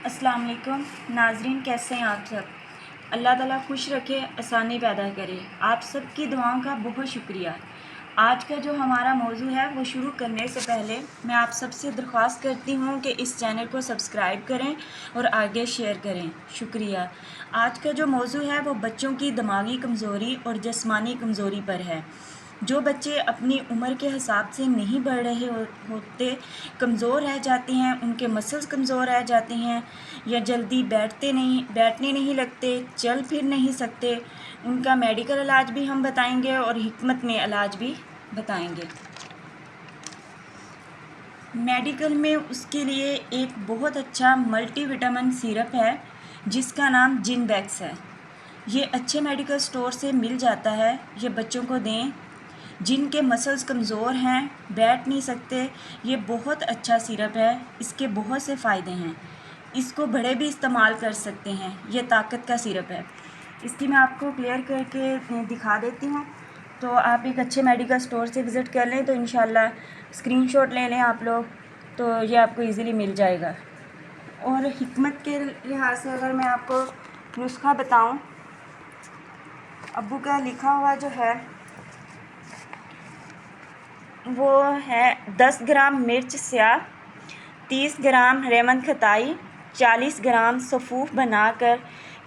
अस्सलाम वालेकुम नाज़रीन, कैसे हैं आप सब। अल्लाह ताला खुश रखे, आसानी पैदा करे। आप सब की दुआओं का बहुत शुक्रिया। आज का जो हमारा मौजू है वो शुरू करने से पहले मैं आप सबसे दरख्वास्त करती हूँ कि इस चैनल को सब्सक्राइब करें और आगे शेयर करें। शुक्रिया। आज का जो मौजू है वो बच्चों की दिमागी कमज़ोरी और जिस्मानी कमज़ोरी पर है। जो बच्चे अपनी उम्र के हिसाब से नहीं बढ़ रहे होते, कमज़ोर रह जाते हैं, उनके मसल्स कमज़ोर रह जाते हैं या जल्दी बैठने नहीं लगते, चल फिर नहीं सकते, उनका मेडिकल इलाज भी हम बताएंगे और हिकमत में इलाज भी बताएंगे। मेडिकल में उसके लिए एक बहुत अच्छा मल्टीविटामिन सिरप है जिसका नाम जिनबैक्स है। ये अच्छे मेडिकल स्टोर से मिल जाता है। ये बच्चों को दें जिनके मसल्स कमज़ोर हैं, बैठ नहीं सकते। ये बहुत अच्छा सिरप है, इसके बहुत से फ़ायदे हैं। इसको बड़े भी इस्तेमाल कर सकते हैं। ये ताकत का सिरप है। इसकी मैं आपको क्लियर करके दिखा देती हूँ। तो आप एक अच्छे मेडिकल स्टोर से विज़िट कर लें तो इंशाल्लाह स्क्रीनशॉट ले लें आप लोग, तो ये आपको इजीली मिल जाएगा। और हिकमत के लिहाज से अगर मैं आपको नुस्खा बताऊं, अब्बू का लिखा हुआ जो है वो है 10 ग्राम मिर्च स्याह, 30 ग्राम रेमन खताई, 40 ग्राम सफ़ूफ बनाकर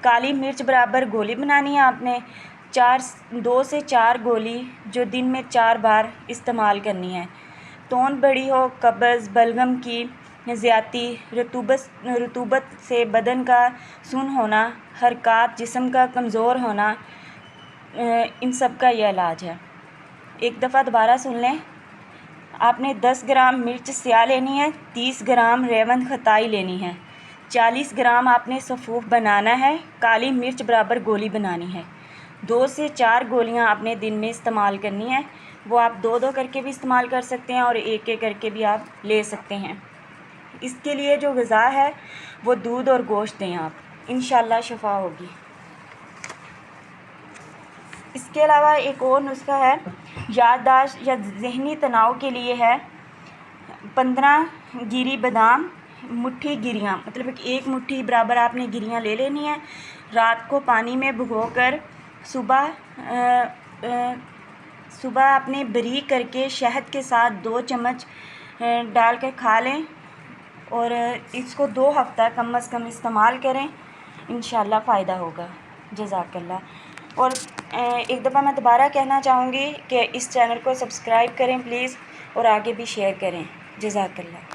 काली मिर्च बराबर गोली बनानी है आपने। 2 से 4 गोली जो दिन में 4 बार इस्तेमाल करनी है। तोंद बड़ी हो, कब्ज़, बलगम की ज़्यादती, रतूबत से बदन का सुन होना, हरकत जिस्म का कमज़ोर होना, इन सब का यह इलाज है। एक दफ़ा दोबारा सुन लें। आपने 10 ग्राम मिर्च स्याह लेनी है, 30 ग्राम रेवन खताई लेनी है, 40 ग्राम आपने सफ़ूफ बनाना है, काली मिर्च बराबर गोली बनानी है। 2 से 4 गोलियां आपने दिन में इस्तेमाल करनी है। वो आप 2-2 करके भी इस्तेमाल कर सकते हैं और 1-1 करके भी आप ले सकते हैं। इसके लिए जो ग़िज़ा है वो दूध और गोश्त दें आप, इंशाल्लाह शफ़ा होगी। इसके अलावा एक और नुस्खा है याददाश्त या ज़हनी तनाव के लिए है। 15 गिरी बादाम, मुट्ठी गिरियाँ, मतलब 1 मुट्ठी बराबर आपने गिरियाँ ले लेनी है। रात को पानी में भिगोकर सुबह आपने बारीक करके शहद के साथ 2 चम्मच डालकर खा लें और इसको 2 हफ़्ता कम अज़ कम इस्तेमाल करें, इंशाल्लाह फ़ायदा होगा। जज़ाकल्लाह। और एक दफ़ा मैं दोबारा कहना चाहूँगी कि इस चैनल को सब्सक्राइब करें प्लीज़ और आगे भी शेयर करें। जज़ाकल्लाह।